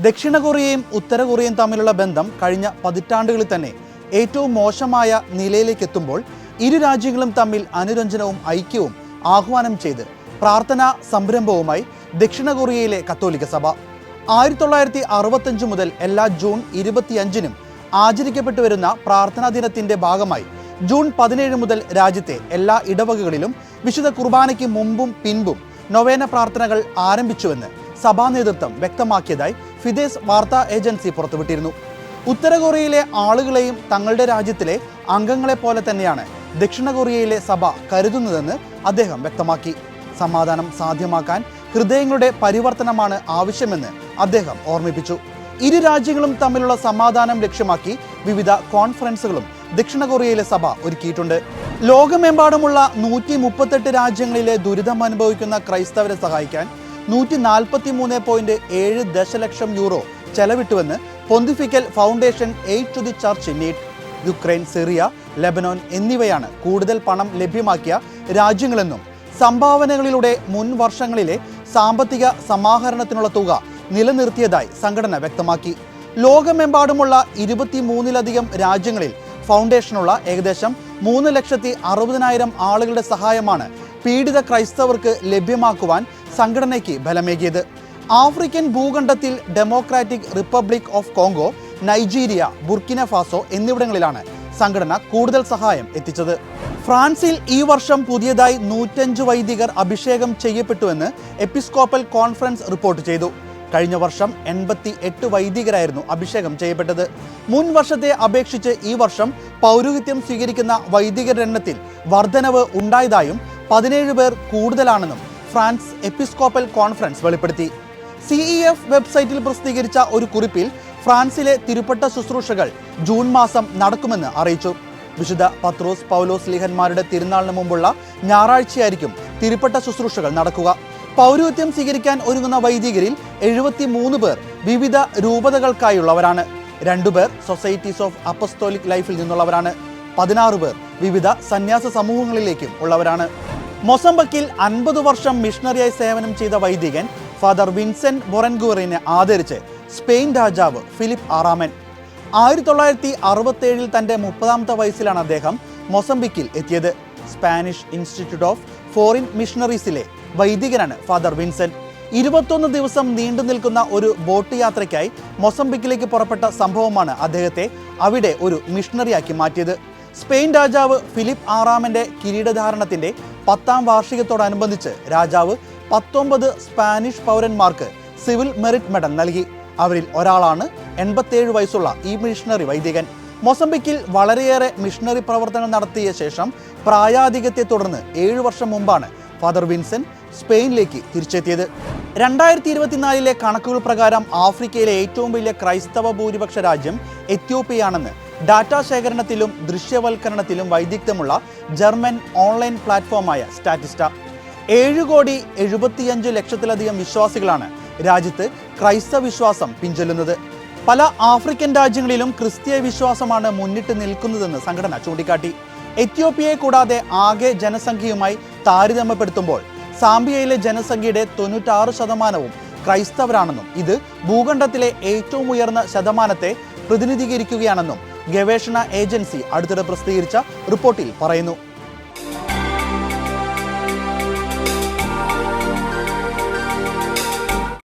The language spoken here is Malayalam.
ദക്ഷിണ കൊറിയയും ഉത്തര കൊറിയയും തമ്മിലുള്ള ബന്ധം കഴിഞ്ഞ പതിറ്റാണ്ടുകളിൽ തന്നെ ഏറ്റവും മോശമായ നിലയിലേക്ക് എത്തുമ്പോൾ ഇരു രാജ്യങ്ങളും തമ്മിൽ അനുരഞ്ജനവും ഐക്യവും ആഹ്വാനം ചെയ്ത് പ്രാർത്ഥനാ സംരംഭവുമായി ദക്ഷിണ കൊറിയയിലെ കത്തോലിക്ക സഭ 1965 മുതൽ എല്ലാ ജൂൺ 25-നും ആചരിക്കപ്പെട്ടു വരുന്ന പ്രാർത്ഥനാ ദിനത്തിന്റെ ഭാഗമായി ജൂൺ 17 മുതൽ രാജ്യത്തെ എല്ലാ ഇടവകകളിലും വിശുദ്ധ കുർബാനയ്ക്ക് മുമ്പും പിൻപും നൊവേന പ്രാർത്ഥനകൾ ആരംഭിച്ചുവെന്ന് സഭാ നേതൃത്വം വ്യക്തമാക്കിയതായി ഫിദേസ് വാർത്താ ഏജൻസി പുറത്തുവിട്ടിരുന്നു. ഉത്തര കൊറിയയിലെ ആളുകളെയും തങ്ങളുടെ രാജ്യത്തിലെ അംഗങ്ങളെ പോലെ തന്നെയാണ് ദക്ഷിണ കൊറിയയിലെ സഭ കരുതുന്നതെന്ന് അദ്ദേഹം വ്യക്തമാക്കി. സമാധാനം സാധ്യമാക്കാൻ ഹൃദയങ്ങളുടെ പരിവർത്തനമാണ് ആവശ്യമെന്ന് അദ്ദേഹം ഓർമ്മിപ്പിച്ചു. ഇരു രാജ്യങ്ങളും തമ്മിലുള്ള സമാധാനം ലക്ഷ്യമാക്കി വിവിധ കോൺഫറൻസുകളും ദക്ഷിണ കൊറിയയിലെ സഭ ഒരുക്കിയിട്ടുണ്ട്. ലോകമെമ്പാടുമുള്ള 138 രാജ്യങ്ങളിലെ ദുരിതം അനുഭവിക്കുന്ന ക്രൈസ്തവരെ സഹായിക്കാൻ 143.7 ദശലക്ഷം യൂറോ ചെലവിട്ടുവെന്ന് pontifical foundation aid to the church in need. Ukraine, Syria, Lebanon എന്നിവയാണ് കൂടുതൽ പണം ലഭ്യമാക്കിയ രാജ്യങ്ങളെന്നും സംഭാവനകളിലൂടെ മുൻ വർഷങ്ങളിലെ സാമ്പത്തിക സമാഹരണത്തിനുള്ള തുക നിലനിർത്തിയതായി സംഘടന വ്യക്തമാക്കി. ലോകമെമ്പാടുമുള്ള 23-ലധികം രാജ്യങ്ങളിൽ ഫൗണ്ടേഷനുള്ള ഏകദേശം 3,60,000 ആളുകളുടെ സഹായമാണ് പീഡിത ക്രൈസ്തവർക്ക് ലഭ്യമാക്കുവാൻ സംഘടനയ്ക്ക് ബലമേകിയത്. ആഫ്രിക്കൻ ഭൂഖണ്ഡത്തിൽ democratic republic of Congo, Nigeria, Burkina Faso എന്നിവിടങ്ങളിലാണ് സംഘടന കൂടുതൽ സഹായം എത്തിച്ചത്. ഫ്രാൻസിൽ ഈ വർഷം പുതിയതായി 105 വൈദികർ അഭിഷേകം ചെയ്യപ്പെട്ടുവെന്ന് എപ്പിസ്കോപ്പൽ കോൺഫറൻസ് റിപ്പോർട്ട് ചെയ്തു. കഴിഞ്ഞ വർഷം 88 വൈദികരായിരുന്നു അഭിഷേകം ചെയ്യപ്പെട്ടത്. മുൻ വർഷത്തെ അപേക്ഷിച്ച് ഈ വർഷം പൗരോഹിത്യം സ്വീകരിക്കുന്ന വൈദികരുടെ എണ്ണത്തിൽ വർധനവ് ഉണ്ടായതായും 17 പേർ കൂടുതലാണെന്നും ഫ്രാൻസ് എപ്പിസ്കോപ്പൽ കോൺഫറൻസ് വെളിപ്പെടുത്തി. CEF വെബ്സൈറ്റിൽ പ്രസിദ്ധീകരിച്ച ഒരു കുറിപ്പിൽ ഫ്രാൻസിലെ തിരുപ്പട്ട ശുശ്രൂഷകൾ ജൂൺ മാസം നടക്കുമെന്ന് അറിയിച്ചു. വിശുദ്ധ പത്രോസ് പൗലോസ് ലീഹന്മാരുടെ തിരുനാളിന് മുമ്പുള്ള ഞായറാഴ്ചയായിരിക്കും തിരുപ്പട്ട ശുശ്രൂഷകൾ നടക്കുക. പൗരോഹിത്യം സ്വീകരിക്കാൻ ഒരുങ്ങുന്ന വൈദികരിൽ 73 പേർ വിവിധ രൂപതകൾക്കായുള്ളവരാണ്. 2 പേർ സൊസൈറ്റീസ് ഓഫ് അപ്പസ്തോലിക് ലൈഫിൽ നിന്നുള്ളവരാണ്. 16 പേർ വിവിധ സന്യാസ സമൂഹങ്ങളിലേക്കും ഉള്ളവരാണ്. മൊസംബിക്കിൽ 50 വർഷം മിഷണറിയായി സേവനം ചെയ്ത വൈദികൻ ഫാദർ വിൻസെന്റ് ബൊറൻഗൂറിനെ ആദരിച്ച് സ്പെയിൻ രാജാവ് ഫിലിപ്പ് 6 1967 തൻ്റെ 30ാമത്തെ വയസ്സിലാണ് അദ്ദേഹം മൊസംബിക്കിൽ എത്തിയത്. സ്പാനിഷ് ഇൻസ്റ്റിറ്റ്യൂട്ട് ഓഫ് ഫോറിൻ മിഷണറീസിലെ വൈദികനാണ് ഫാദർ വിൻസെന്റ്. 21 ദിവസം നീണ്ടു നിൽക്കുന്ന ഒരു ബോട്ട് യാത്രയ്ക്കായി മൊസംബിക്കിലേക്ക് പുറപ്പെട്ട സംഭവമാണ് അദ്ദേഹത്തെ അവിടെ ഒരു മിഷണറിയാക്കി മാറ്റിയത്. സ്പെയിൻ രാജാവ് ഫിലിപ്പ് 6 കിരീടധാരണത്തിന്റെ 10ാം വാർഷികത്തോടനുബന്ധിച്ച് രാജാവ് 19 സ്പാനിഷ് പൗരന്മാർക്ക് സിവിൽ മെറിറ്റ് മെഡൽ നൽകി. അവരിൽ ഒരാളാണ് 87 വയസ്സുള്ള ഈ മിഷണറി വൈദികൻ. മൊസംബിക്കിൽ വളരെയേറെ മിഷണറി പ്രവർത്തനങ്ങൾ നടത്തിയ ശേഷം പ്രായാധിക്യത്തെ തുടർന്ന് 7 വർഷം മുമ്പാണ് ഫാദർ വിൻസെന്റ് സ്പെയിനിലേക്ക് തിരിച്ചെത്തിയത്. 2024 കണക്കുകൾ പ്രകാരം ആഫ്രിക്കയിലെ ഏറ്റവും വലിയ ക്രൈസ്തവ ഭൂരിപക്ഷ രാജ്യം എത്യോപ്യയാണെന്ന് ഡാറ്റാ ശേഖരണത്തിലും ദൃശ്യവൽക്കരണത്തിലും വൈദഗ്ധ്യമുള്ള ജർമ്മൻ ഓൺലൈൻ പ്ലാറ്റ്ഫോമായ സ്റ്റാറ്റിസ്റ്റ. 7,75,00,000-ലധികം വിശ്വാസികളാണ് രാജ്യത്ത് ക്രൈസ്തവ വിശ്വാസം പിൻചൊല്ലുന്നത്. പല ആഫ്രിക്കൻ രാജ്യങ്ങളിലും ക്രിസ്തീയ വിശ്വാസമാണ് മുന്നിട്ട് നിൽക്കുന്നതെന്ന് സംഘടന ചൂണ്ടിക്കാട്ടി. എത്യോപ്യയെ കൂടാതെ ആകെ ജനസംഖ്യയുമായി താരതമ്യപ്പെടുത്തുമ്പോൾ സാംബിയയിലെ ജനസംഖ്യയുടെ 96% ക്രൈസ്തവരാണെന്നും ഇത് ഭൂഖണ്ഡത്തിലെ ഏറ്റവും ഉയർന്ന ശതമാനത്തെ പ്രതിനിധീകരിക്കുകയാണെന്നും ഗവേഷണ ഏജൻസി അടുത്തിടെ പ്രസിദ്ധീകരിച്ച റിപ്പോർട്ടിൽ പറയുന്നു.